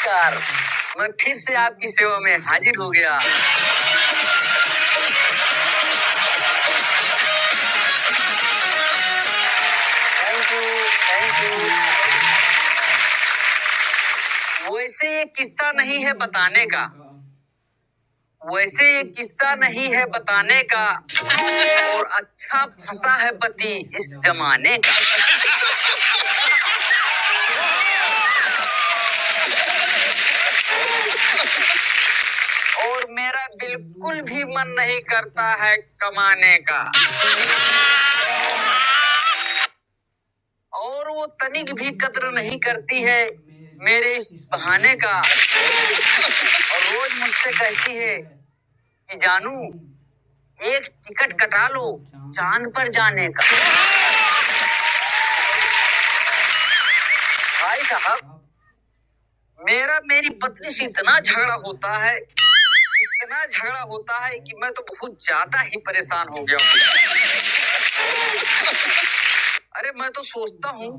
नमस्कार, मैं फिर से आपकी सेवा में हाजिर हो गया। Thank you. वैसे ये किस्सा नहीं है बताने का, और अच्छा फंसा है पति इस जमाने का। और मेरा बिल्कुल भी मन नहीं करता है कमाने का, और वो तनिक भी कद्र नहीं करती है मेरे इस बहाने का। और रोज मुझसे कहती है कि जानू एक टिकट कटा लो चांद पर जाने का। भाई साहब, मेरी पत्नी से इतना झगड़ा होता है कि मैं तो बहुत ज्यादा ही परेशान हो गया हूँ। अरे मैं तो सोचता हूँ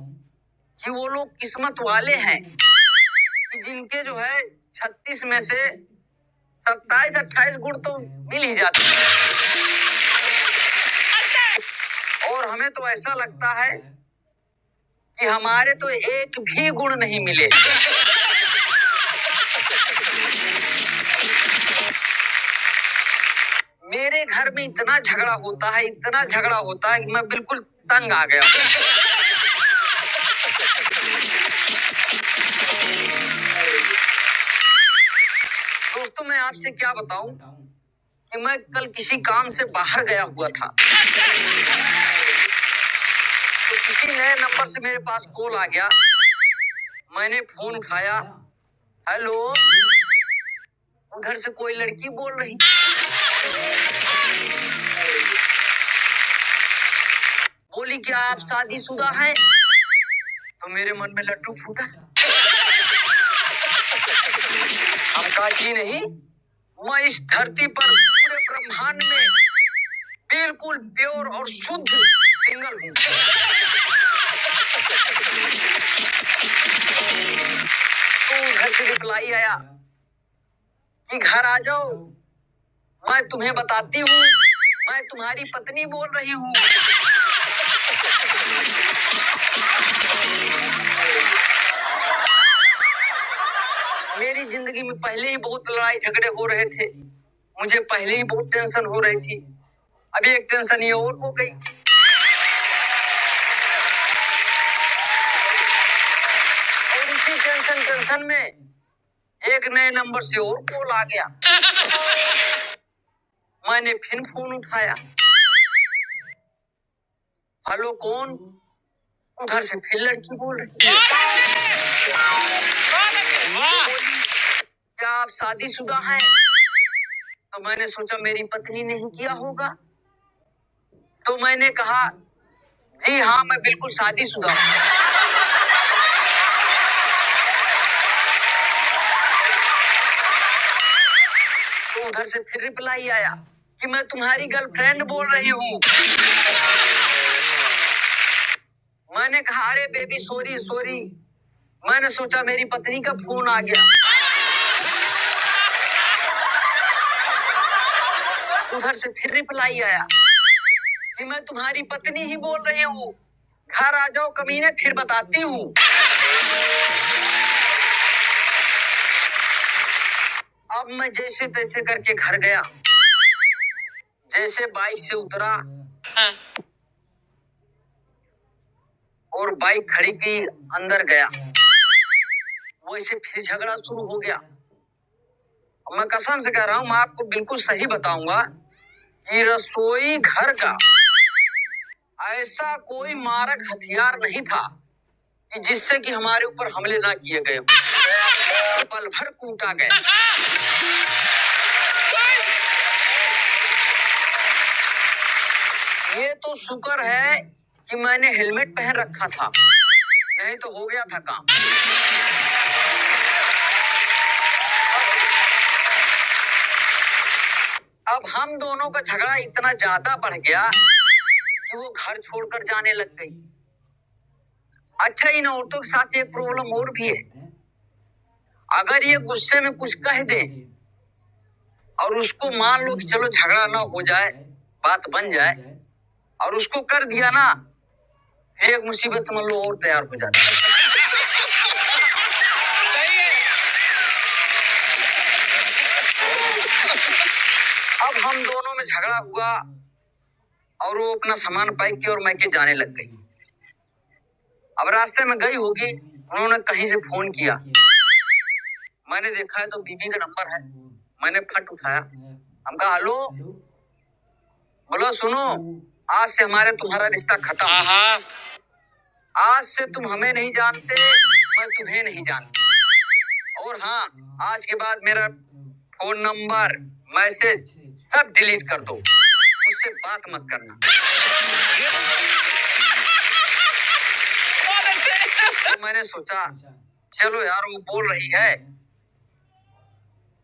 कि वो लोग किस्मत वाले हैं कि जिनके जो है 36 में से 27-28 गुण तो मिल ही जाते हैं, और हमें तो ऐसा लगता है कि हमारे तो एक भी गुण नहीं मिले। मेरे घर में इतना झगड़ा होता है कि मैं बिल्कुल तंग आ गया हूँ। दोस्तों, मैं आपसे क्या बताऊं कि मैं कल किसी काम से बाहर गया हुआ था, तो किसी नए नंबर से मेरे पास कॉल आ गया। मैंने फोन उठाया। हेलो, उधर से कोई लड़की बोल रही। बोली क्या आप शादीशुदा हैं? तो मेरे मन में लड्डू फूटा। हम कहा जी नहीं, मैं इस धरती पर पूरे ब्रह्मांड में बिल्कुल प्योर और शुद्ध सिंगल हूँ। तो घर से रिप्लाई आया कि घर आ जाओ, मैं तुम्हें बताती हूँ, मैं तुम्हारी पत्नी बोल रही हूँ। मेरी जिंदगी में पहले ही बहुत लड़ाई झगड़े हो रहे थे, मुझे पहले ही बहुत टेंशन हो रही थी, अभी एक टेंशन ये और हो गई। और इसी टेंशन में एक नए नंबर से और कॉल आ गया। मैंने फिर फोन उठाया। हेलो, कौन? उधर से फिर लड़की बोल रही है। क्या आप शादीशुदा हैं? तो मैंने सोचा मेरी पत्नी ने ही किया होगा, तो मैंने कहा जी हाँ, मैं बिल्कुल शादीशुदा हूँ। तो उधर से फिर रिप्लाई आया कि मैं तुम्हारी गर्लफ्रेंड बोल रही हूँ। मैंने कहा अरे बेबी सॉरी, मैंने सोचा मेरी पत्नी का फोन आ गया। उधर से फिर रिप्लाई आया कि मैं तुम्हारी पत्नी ही बोल रही हूँ, घर आ जाओ कमीने, फिर बताती हूँ। अब मैं जैसे तैसे करके घर गया, जैसे बाइक से उतरा और बाइक खड़ी की अंदर गया, वैसे फिर झगड़ा शुरू हो गया। मैं कसम से कह रहा हूँ, मैं आपको बिल्कुल सही बताऊंगा कि रसोई घर का ऐसा कोई मारक हथियार नहीं था कि जिससे कि हमारे ऊपर हमले ना किए गए, पल भर कूटा गया। ये तो शुक्र है कि मैंने हेलमेट पहन रखा था, नहीं तो हो गया था काम। अब हम दोनों का झगड़ा इतना ज्यादा बढ़ गया कि वो घर छोड़कर जाने लग गई। अच्छा, इन औरतों के साथ एक प्रॉब्लम और भी है। अगर ये गुस्से में कुछ कह दे और उसको मान लो कि चलो झगड़ा ना हो जाए, बात बन जाए, और उसको कर दिया ना, फिर एक मुसीबत समझ लो और तैयार हो जाती है। अब हम दोनों में झगड़ा हुआ और वो अपना सामान पैक किया और मैं के जाने लग गई। अब रास्ते में गई होगी, उन्होंने कहीं से फोन किया, मैंने देखा है तो बीबी का नंबर है। मैंने फट उठाया, हम कहा हेलो, बोलो सुनो, आज से हमारे तुम्हारा रिश्ता खत्म। आज से तुम हमें नहीं जानते, मैं तुम्हें नहीं जानती, और हाँ, आज के बाद मेरा फोन नंबर, मैसेज सब डिलीट कर दो, मुझसे बात मत करना। तो मैंने सोचा चलो यार वो बोल रही है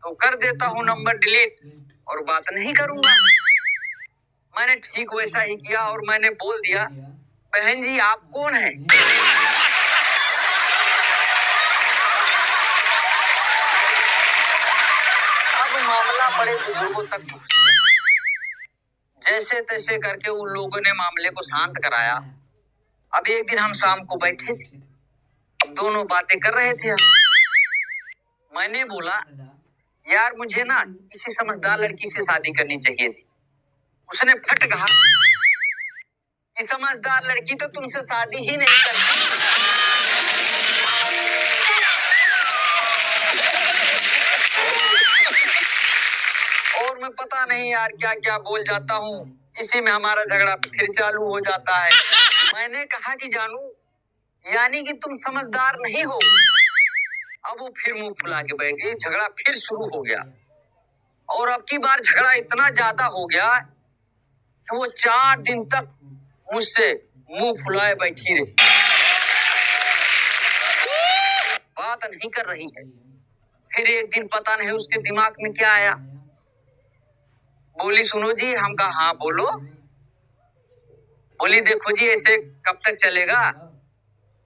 तो कर देता हूँ नंबर डिलीट और बात नहीं करूंगा। मैंने ठीक वैसा ही किया और मैंने बोल दिया, बहन जी आप कौन हैं? अब मामला बड़े बुजुर्गों तक पहुंच गया। जैसे तैसे करके उन लोगों ने मामले को शांत कराया। अब एक दिन हम शाम को बैठे थे, अब दोनों बातें कर रहे थे। मैंने बोला यार मुझे ना किसी समझदार लड़की से शादी करनी चाहिए थी। उसने फट कहा कि समझदार लड़की तो तुमसे शादी ही नहीं करती। और मैं पता नहीं यार क्या क्या बोल जाता हूँ, इसी में हमारा झगड़ा फिर चालू हो जाता है। मैंने कहा कि जानू, यानी कि तुम समझदार नहीं हो। अब वो फिर मुंह फुला के बैठ गई, झगड़ा फिर शुरू हो गया। और अब की बार झगड़ा इतना ज्यादा हो गया कि वो 4 दिन तक मुझसे मुंह फुलाए बैठी रही, बात नहीं कर रही है। फिर एक दिन पता नहीं उसके दिमाग में क्या आया, बोली सुनो जी। हम कहा हाँ बोलो। बोली देखो जी ऐसे कब तक चलेगा,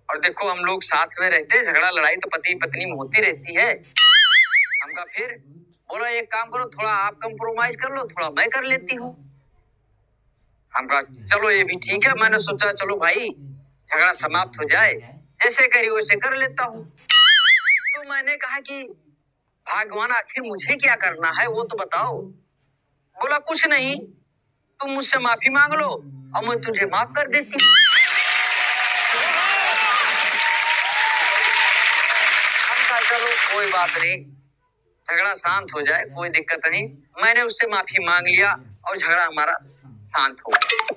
और देखो हम लोग साथ में रहते हैं, झगड़ा लड़ाई तो पति पत्नी में होती रहती है। हम कहा फिर? बोला एक काम करो, थोड़ा आप कंप्रोमाइज कर लो, थोड़ा मैं कर लेती हूँ। हम कहा चलो ये भी ठीक है। मैंने सोचा चलो भाई झगड़ा समाप्त हो जाए, जैसे करी वैसे कर लेता हूँ। तो मैंने कहा कि भगवान आखिर मुझे क्या करना है वो तो बताओ। बोला कुछ नहीं, तुम मुझसे माफी मांग लो और मैं तुझे माफ कर देती हूँ। हम कहा चलो कोई बात नहीं, झगड़ा शांत हो जाए, कोई दिक्कत नहीं। मैंने उससे माफी मांग लिया और झगड़ा हमारा शांत हो गया।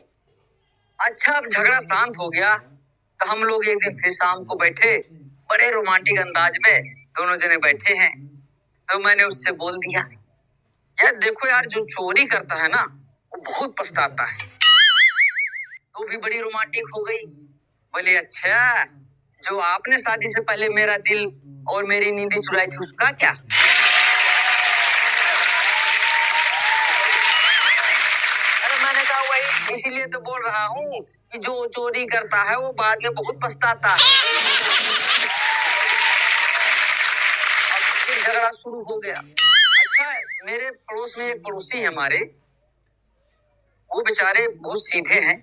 अच्छा अब झगड़ा शांत हो गया तो हम लोग एक दिन फिर शाम को बैठे, बड़े रोमांटिक अंदाज में दोनों जने बैठे हैं। तो मैंने उससे बोल दिया, यार देखो यार, जो चोरी करता है ना वो बहुत पछताता है। तो भी बड़ी रोमांटिक हो गई, बोले अच्छा, जो आपने शादी से पहले मेरा दिल और मेरी नींद चुराई थी उसका क्या? अरे मैंने कहा वही, इसीलिए तो बोल रहा हूँ कि जो चोरी करता है वो बाद में बहुत पछताता है। फिर झगड़ा शुरू हो गया। अच्छा मेरे पड़ोस में एक पड़ोसी है हमारे, वो बेचारे बहुत सीधे हैं।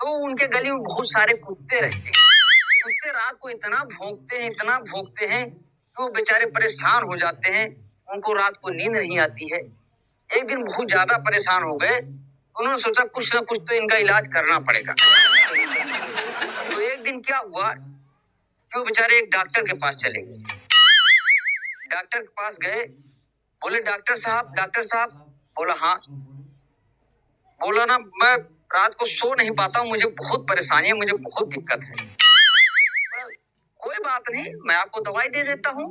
तो उनके गली में बहुत सारे कुत्ते रहते हैं। कुत्ते रात को इतना भौंकते हैं, इतना भौंकते हैं कि वो बेचारे परेशान हो जाते हैं, उनको रात को नींद नहीं आती है। एक दिन बहुत ज्यादा परेशान हो गए, उन्होंने सोचा कुछ ना कुछ तो इनका इलाज करना पड़ेगा। तो एक दिन क्या हुआ कि वो बेचारे एक डॉक्टर के पास चले गए। डॉक्टर के पास गए, बोले डॉक्टर साहब। बोला हाँ। बोला ना मैं रात को सो नहीं पाता हूँ, मुझे बहुत परेशानी है, मुझे बहुत दिक्कत है। कोई बात नहीं, मैं आपको दवाई दे देता हूँ,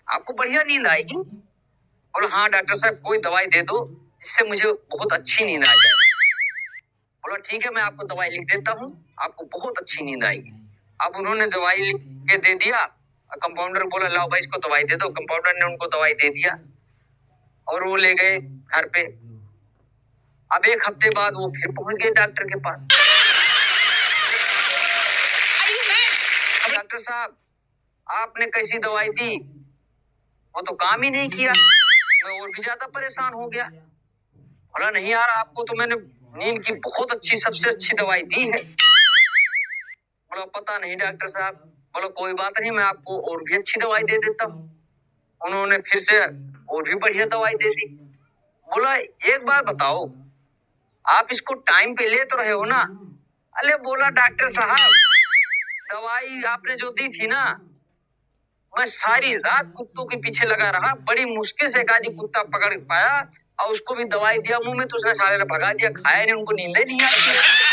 आपको बढ़िया नींद आएगी। बोला हाँ डॉक्टर साहब कोई दवाई दे दो जिससे मुझे बहुत अच्छी नींद आ जाए। बोला ठीक है मैं आपको दवाई लिख देता हूँ, आपको बहुत अच्छी नींद आएगी। अब उन्होंने दवाई लिख के दे दिया। कंपाउंडर बोला लाओ भाई इसको दवाई दे दो। कंपाउंडर ने उनको दवाई दे दिया और वो ले गए घर पे। अब एक हफ्ते बाद वो फिर पहुंच गए डॉक्टर के पास। डॉक्टर साहब आपने कैसी दवाई दी, वो तो काम ही नहीं किया। मैं और भी ज्यादा परेशान हो गया। बोला नहीं यार, आपको तो मैंने नींद की बहुत अच्छी, सबसे अच्छी दवाई दी है। बोला पता नहीं डॉक्टर साहब। बोला कोई बात नहीं, मैं आपको और भी अच्छी दवाई दे देता हूँ। उन्होंने फिर से और भी बढ़िया दवाई दे दी। बोला एक बार बताओ, आप इसको टाइम पे ले तो रहे हो ना? अरे बोला डॉक्टर साहब, दवाई आपने जो दी थी ना, मैं सारी रात कुत्तों के पीछे लगा रहा, बड़ी मुश्किल से एक आधी कुत्ता पकड़ पाया और उसको भी दवाई दिया मुंह में, तो उसने साले ने भगा दिया, खाया नहीं, उनको नींद ही नहीं आई।